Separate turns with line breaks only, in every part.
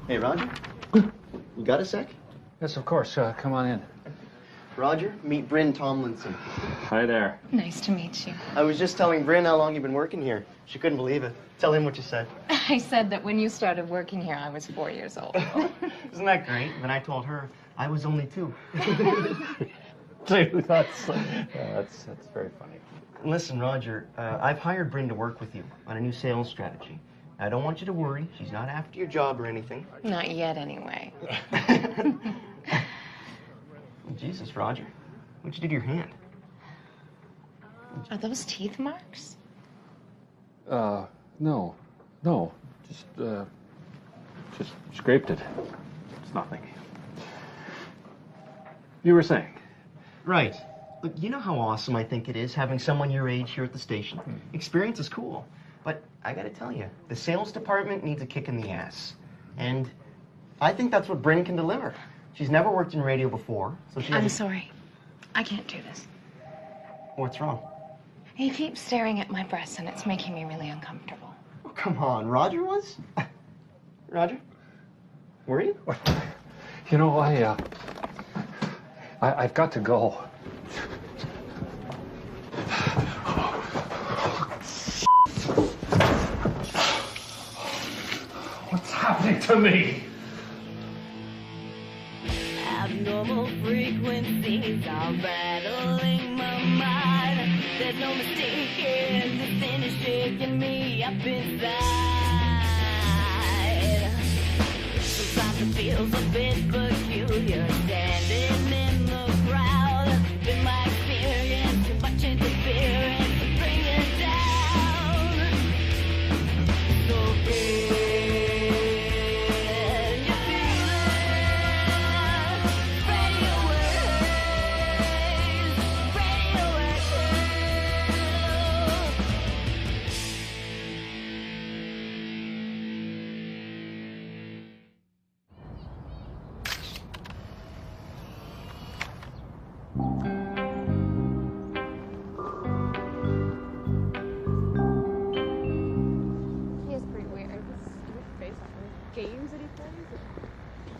Hey, Roger. You got a sec?
Yes, of course. Come on in.
Roger, meet Bryn Tomlinson.
Hi there.
Nice to meet you.
I was just telling Bryn how long you've been working here. She couldn't believe it. Tell him what you said.
I said that when you started working here, I was 4 years old.
Isn't that great? Then I told her I was only 2.
Dude, that's very funny.
Listen, Roger, I've hired Bryn to work with you on a new sales strategy. I don't want you to worry. She's not after your job or anything.
Not yet, anyway.
Jesus, Roger. What'd you do to your hand?
Are those teeth marks?
No. Just scraped it. It's nothing. You were saying?
Right. Look, you know how awesome I think it is having someone your age here at the station. Experience is cool. But I gotta tell you, the sales department needs a kick in the ass. And I think that's what Bryn can deliver. She's never worked in radio before, so she
I'm sorry. I can't do this.
What's wrong?
You keep staring at my breasts, and it's making me really uncomfortable.
Oh, come on, Roger was? Roger? Were you?
You know, I've got to go. What's happening to me?
Abnormal frequencies are rattling my mind. There's no mistaking, this thing is shaking me up inside. Sometimes it feels a bit peculiar, standing in the crowd. Been my experience, too much interference to bring it down. So big.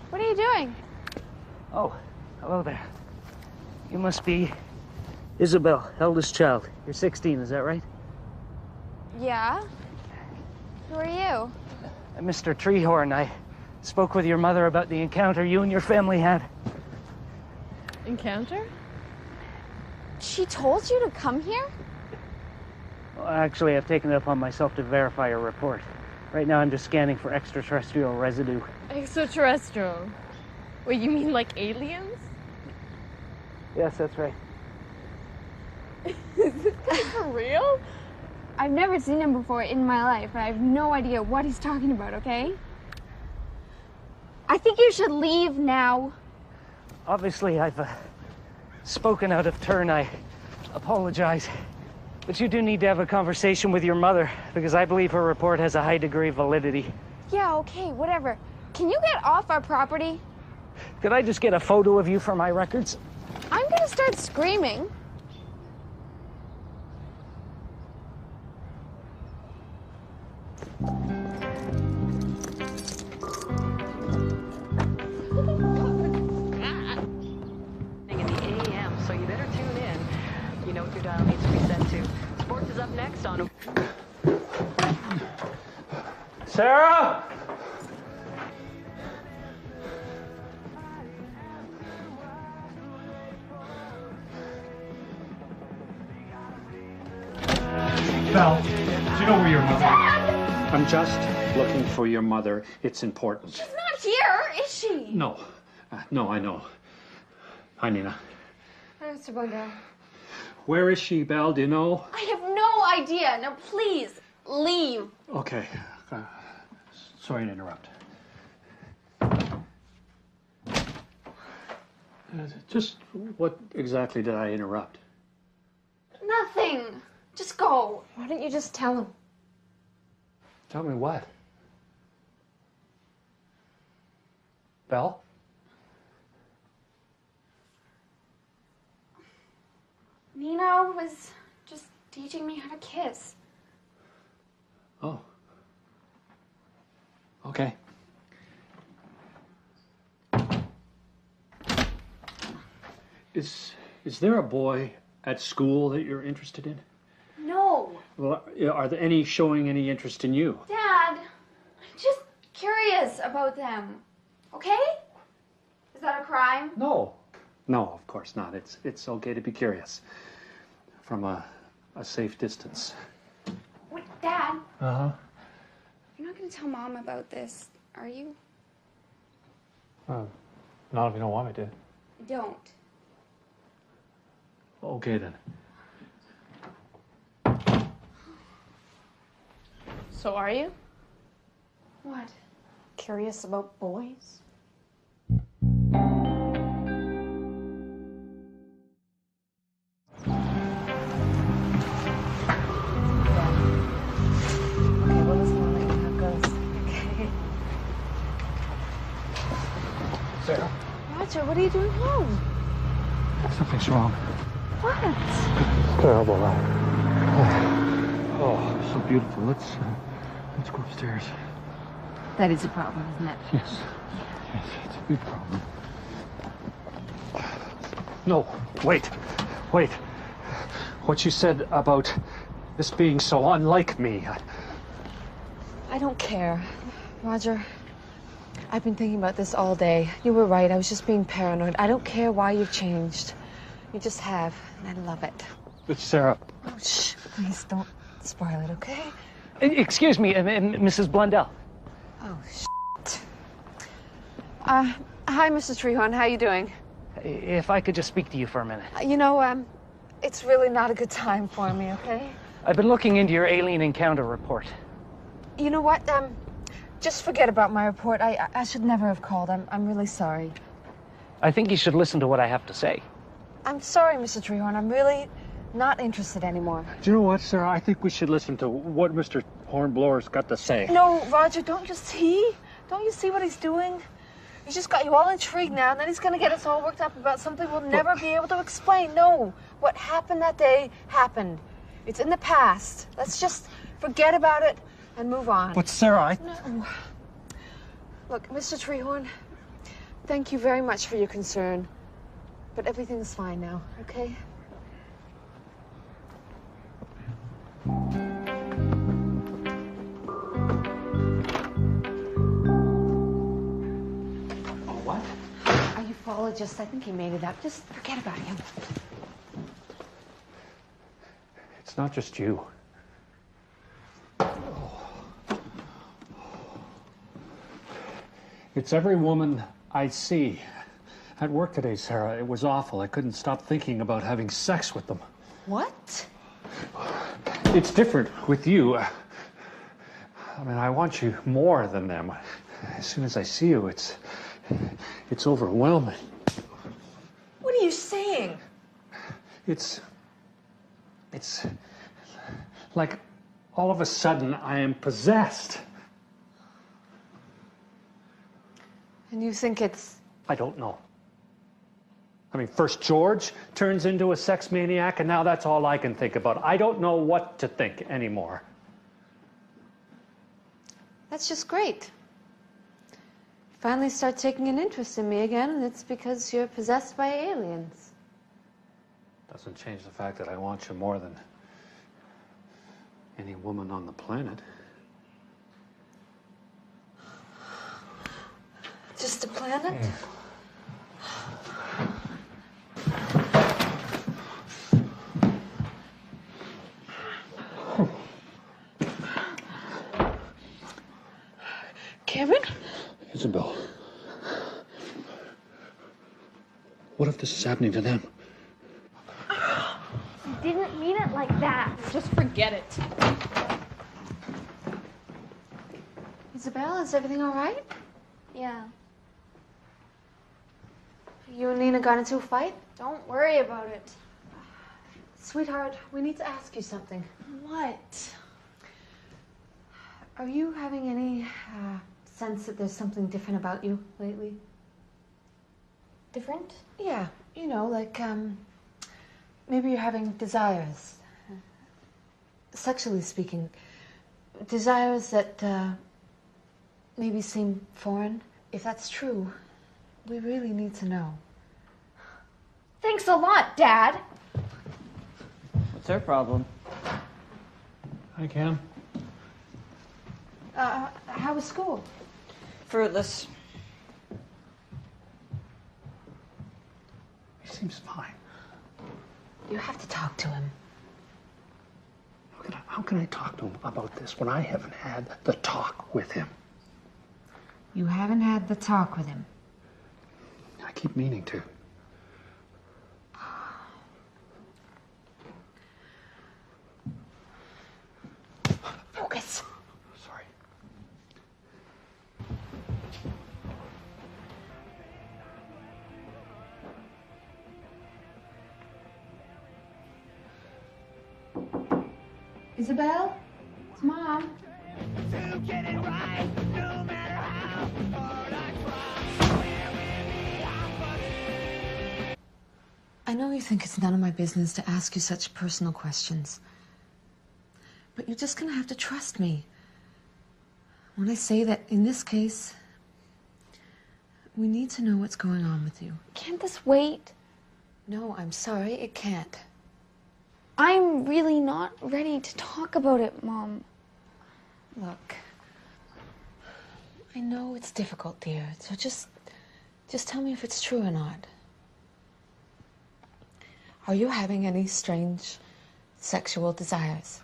What are you doing?
Oh, hello there. You must be Isabel, eldest child. You're 16, is that right?
Yeah. Who are you?
Mr. Treehorn, I spoke with your mother about the encounter you and your family had.
Encounter? She told you to come here?
Well, actually, I've taken it upon myself to verify your report. Right now, I'm just scanning for extraterrestrial residue.
Extraterrestrial? Wait, you mean like aliens?
Yes, that's right.
Is this guy for real? I've never seen him before in my life. I have no idea what he's talking about, okay? I think you should leave now.
Obviously, I've spoken out of turn. I apologize. But you do need to have a conversation with your mother, because I believe her report has a high degree of validity.
Yeah, okay, whatever. Can you get off our property?
Could I just get a photo of you for my records?
I'm gonna start screaming.
In the AM, so you better tune in. You know what your dial needs to be set to. Sports is up next on...
Sarah?
Val, do you know where your mother is? I'm just looking for your mother. It's important.
She's not here, is she?
No. No, I know. Hi, Nina.
Hi, Mr. Blundell.
Where is she, Val? Do you know?
I have no idea. Now, please, leave.
Okay. Sorry to interrupt. Just what exactly did I interrupt?
Nothing. Just go. Why don't you just tell him?
Tell me what? Val?
Nina was just teaching me how to kiss.
Oh. Okay. Is there a boy at school that you're interested in?
No.
Well, are there any showing any interest in you?
Dad, I'm just curious about them. Okay? Is that a crime?
No. No, of course not. It's okay to be curious. From a safe distance.
Wait, Dad,
Uh-huh.
you're not going to tell Mom about this, are you?
Not if you don't want me to.
Don't.
Okay, then.
So are you?
What?
Curious about boys?
Okay, well, listen, I'll let you know how it goes. Okay.
Sarah?
Roger, what are you doing home?
Something's wrong.
What?
Terrible, Oh, so beautiful. Let's go upstairs.
That is a problem, isn't it?
Yes. Yes, it's a big problem. No, wait. What you said about this being so unlike me.
I don't care. Roger, I've been thinking about this all day. You were right, I was just being paranoid. I don't care why you've changed. You just have, and I love it.
But Sarah.
Oh, shh, please don't spoil it, okay?
Excuse me, Mrs. Blundell.
Oh, shit. Hi, Mr. Trehorn, how you doing?
If I could just speak to you for a minute.
You know, it's really not a good time for me, okay?
I've been looking into your alien encounter report.
You know what, just forget about my report. I should never have called. I'm really sorry.
I think you should listen to what I have to say.
I'm sorry, Mr. Trehorn. I'm really not interested anymore.
Do you know what, Sarah? I think we should listen to what Mr. Hornblower's got to say.
No, Roger, don't you see? Don't you see what he's doing? He's just got you all intrigued now, and then he's gonna get us all worked up about something we'll never be able to explain. No, what happened that day happened. It's in the past. Let's just forget about it and move on.
But Sarah,
No. Look, Mr. Trehorn, thank you very much for your concern, but everything's fine now, okay?
What?
A ufologist, I think he made it up. Just forget about him.
It's not just you. It's every woman I see. At work today, Sarah, it was awful. I couldn't stop thinking about having sex with them.
What?
It's different with you. I mean, I want you more than them. As soon as I see you, it's overwhelming.
What are you saying?
It's like all of a sudden I am possessed.
And you think it's...
I don't know. I mean, first George turns into a sex maniac, and now that's all I can think about. I don't know what to think anymore.
That's just great. Finally start taking an interest in me again, and it's because you're possessed by aliens.
Doesn't change the fact that I want you more than any woman on the planet.
Just a planet? Kevin?
Isabel. What if this is happening to them?
I didn't mean it like that.
Just forget it.
Isabel, is everything all right?
Yeah.
You and Nina got into a fight?
Don't worry about it.
Sweetheart, we need to ask you something.
What?
Are you having any sense that there's something different about you lately?
Different?
Yeah, you know, like, maybe you're having desires. Sexually speaking. Desires that, maybe seem foreign. If that's true, we really need to know.
Thanks a lot, Dad.
What's her problem?
Hi, Cam.
How was school?
Fruitless.
He seems fine.
You have to talk to him.
How can I talk to him about this when I haven't had the talk with him?
You haven't had the talk with him.
I keep meaning to.
Focus.
Sorry.
Isabel? It's Mom.
To get it right, no matter how hard I try.
I know you think it's none of my business to ask you such personal questions. But you're just gonna have to trust me. When I say that in this case, we need to know what's going on with you.
Can't this wait?
No, I'm sorry, it can't.
I'm really not ready to talk about it, Mom.
Look, I know it's difficult, dear, so just tell me if it's true or not. Are you having any strange sexual desires?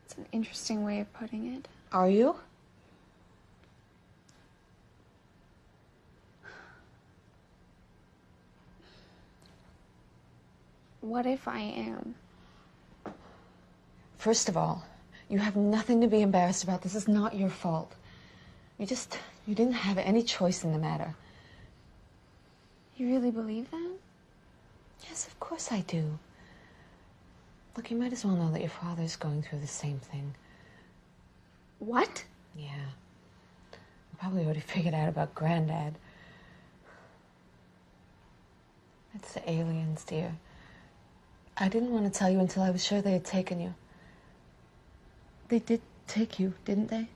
It's an interesting way of putting it.
Are you?
What if I am?
First of all, you have nothing to be embarrassed about. This is not your fault. You didn't have any choice in the matter.
You really believe that?
Yes, of course I do. Look, you might as well know that your father's going through the same thing.
What?
Yeah. You probably already figured out about Granddad. It's the aliens, dear. I didn't want to tell you until I was sure they had taken you. They did take you, didn't they?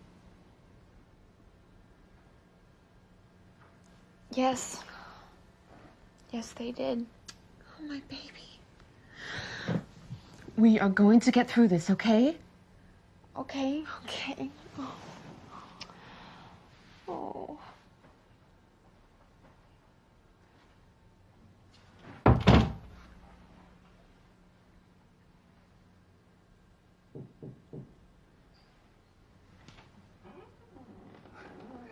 Yes. Yes, they did.
Oh, my baby. We are going to get through this, okay?
Okay.
Okay.
Oh.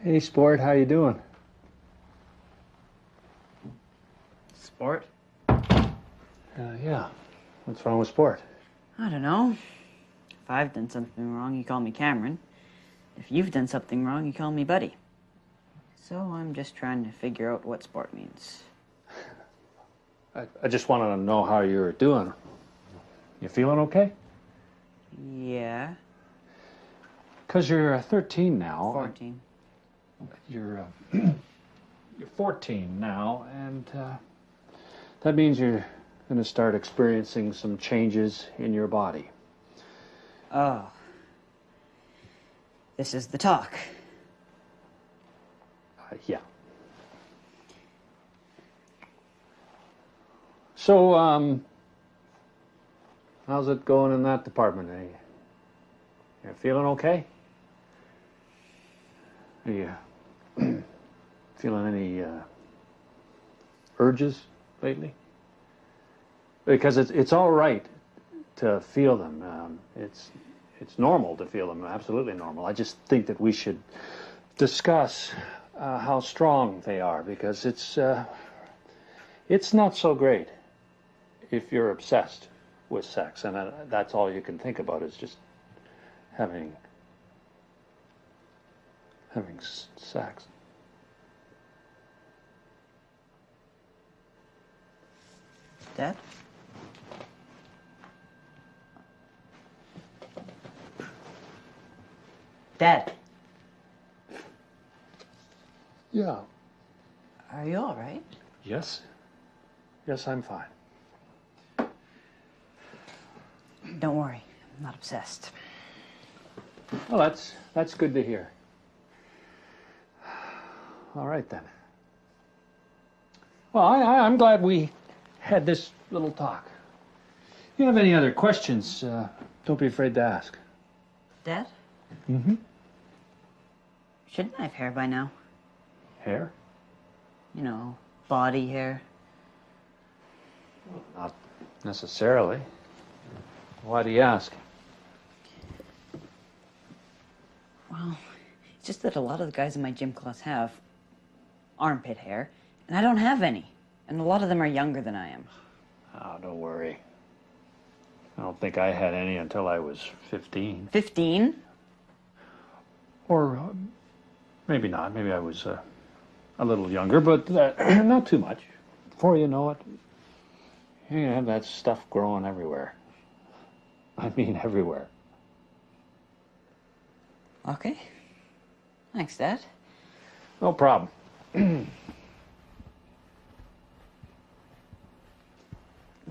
Hey, Sport, how you doing?
Sport?
Yeah. What's wrong with Sport?
I don't know. If I've done something wrong, you call me Cameron. If you've done something wrong, you call me Buddy. So I'm just trying to figure out what Sport means.
I just wanted to know how you're doing. You feeling okay?
Yeah.
'Cause you're 13 now.
14.
You're 14 now, and that means you're going to start experiencing some changes in your body.
Oh. This is the talk.
Yeah. So, how's it going in that department? You feeling okay? Are you feeling any urges lately? Because it's all right to feel them. It's normal to feel them, absolutely normal. I just think that we should discuss how strong they are, because it's not so great if you're obsessed with sex, and that's all you can think about is just having sex.
Dad? Dad,
Yeah.
are you all right?
Yes. Yes, I'm fine.
Don't worry, I'm not obsessed.
Well, that's good to hear. All right, then. Well, I'm glad we had this little talk. If you have any other questions, don't be afraid to ask.
Dad?
Mm-hmm.
Shouldn't I have hair by now?
Hair?
You know, body hair.
Not necessarily. Why do you ask?
Well, it's just that a lot of the guys in my gym class have armpit hair, and I don't have any. And a lot of them are younger than I am.
Oh, don't worry. I don't think I had any until I was 15.
15?
Or maybe not. Maybe I was a little younger, but not too much. Before you know it, you're going to have that stuff growing everywhere. I mean, everywhere.
Okay. Thanks, Dad.
No problem.
Do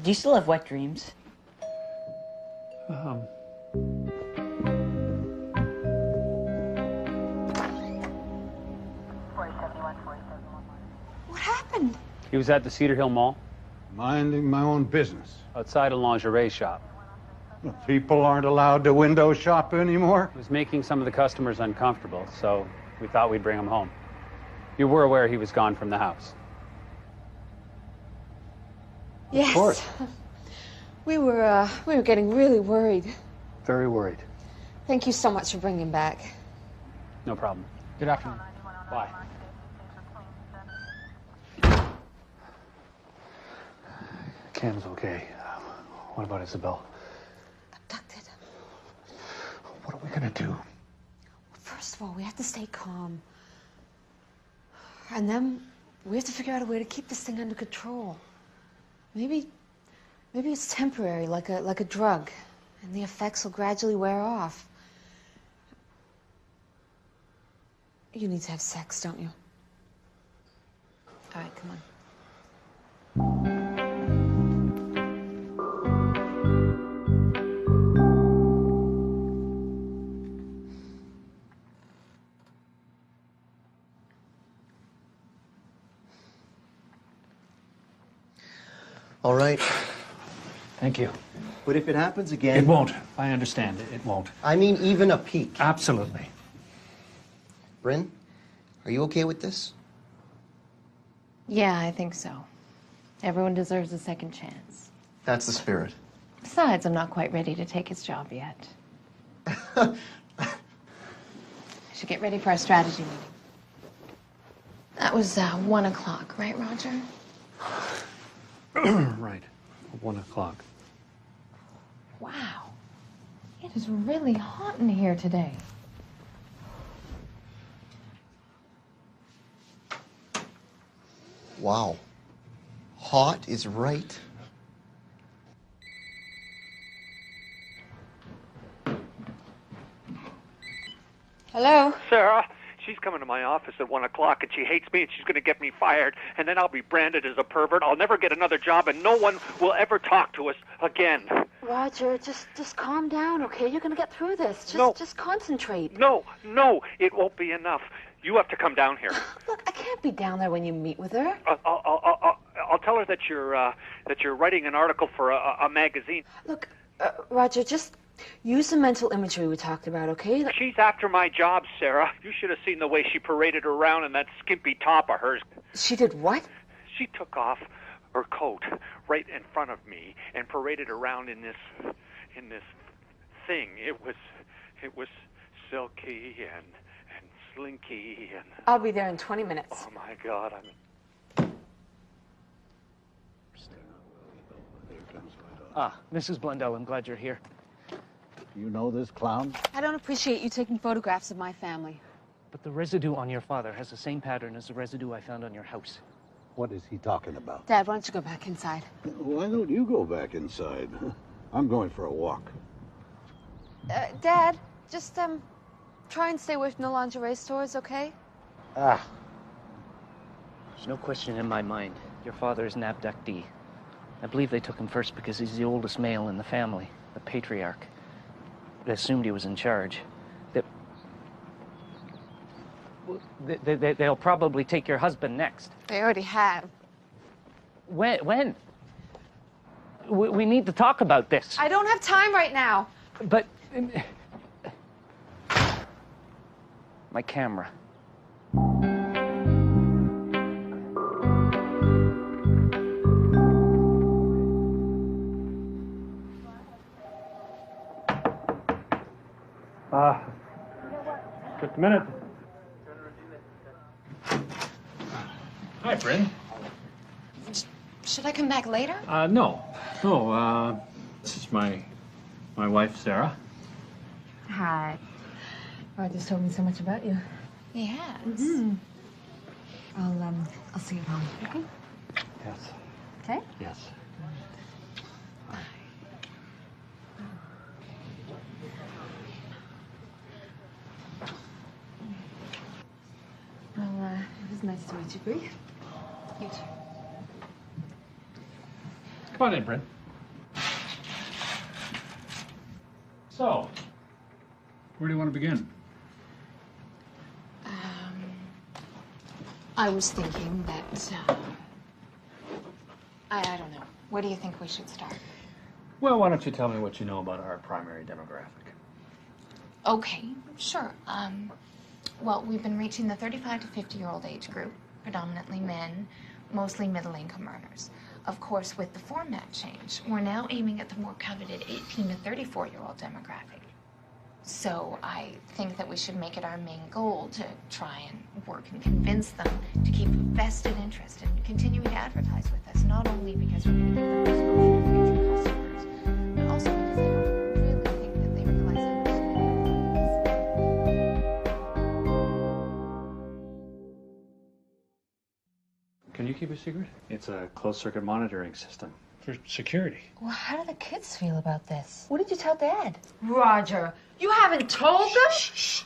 you still have wet dreams?
What happened?
He was at the Cedar Hill Mall,
Minding my own business.
outside a lingerie shop.
People aren't allowed to window shop anymore.
He was making some of the customers uncomfortable, so we thought we'd bring him home. You were aware he was gone from the house.
Yes.
Of course.
We were getting really worried.
Very worried.
Thank you so much for bringing him back.
No problem.
Good afternoon.
Bye.
Cam's okay. What about Isabel?
Abducted.
What are we going to do?
First of all, we have to stay calm. And then we have to figure out a way to keep this thing under control. Maybe it's temporary, like a drug, and the effects will gradually wear off. You need to have sex, don't you? All right, come on.
All right.
Thank you.
But if it happens again...
It won't. I understand. It won't.
I mean, even a peek.
Absolutely.
Bryn, are you okay with this?
Yeah, I think so. Everyone deserves a second chance.
That's the spirit.
Besides, I'm not quite ready to take his job yet. I should get ready for our strategy meeting. That was 1 o'clock, right, Roger?
Right. 1 o'clock.
Wow. It is really hot in here today.
Wow. Hot is right.
Hello?
Sarah, she's coming to my office at 1 o'clock, and she hates me, and she's going to get me fired, and then I'll be branded as a pervert. I'll never get another job, and no one will ever talk to us again.
Roger, just calm down, okay? You're gonna get through this. Just concentrate.
No, it won't be enough. You have to come down here.
Look, I can't be down there when you meet with her.
I'll tell her that you're writing an article for a magazine.
Look, Roger, just use the mental imagery we talked about, okay?
She's after my job, Sarah. You should have seen the way she paraded around in that skimpy top of hers.
She did what?
She took off her coat right in front of me and paraded around in this thing. It was silky and slinky and...
I'll be there in 20 minutes.
Oh my God,
Mrs. Blundell, I'm glad you're here.
You know this clown?
I don't appreciate you taking photographs of my family.
But the residue on your father has the same pattern as the residue I found on your house.
What is he talking about?
Dad, why don't you go back inside?
Why don't you go back inside? I'm going for a walk.
Dad, just, try and stay away from the lingerie stores, okay?
There's no question in my mind. Your father is an abductee. I believe they took him first because he's the oldest male in the family, the patriarch. They assumed he was in charge. They'll probably take your husband next.
They already have.
When? We need to talk about this.
I don't have time right now.
But... my camera.
Just a minute.
Hi, Bryn.
Should I come back later?
No. No, this is my wife, Sarah.
Hi. Roger's told me so much about you.
He has.
Mm-hmm. I'll see you home. Okay?
Yes.
Okay?
Yes.
Well, it was nice to meet you, Bree.
You too.
Come on in, Bryn. So, where do you want to begin?
I was thinking that, I don't know. Where do you think we should start?
Well, why don't you tell me what you know about our primary demographic?
Okay, sure. Well, we've been reaching the 35 to 50-year-old age group, predominantly men, mostly middle-income earners. Of course, with the format change, we're now aiming at the more coveted 18 to 34-year-old demographic. So I think that we should make it our main goal to try and work and convince them to keep a vested interest in continuing to advertise with us, not only because we're going to give them exposure to future customers, but also because I don't really think that they realize
Can you keep a secret? It's a closed-circuit monitoring system.
For security.
Well, how do the kids feel about this? What did you tell Dad? Roger, you haven't told them?
Shh.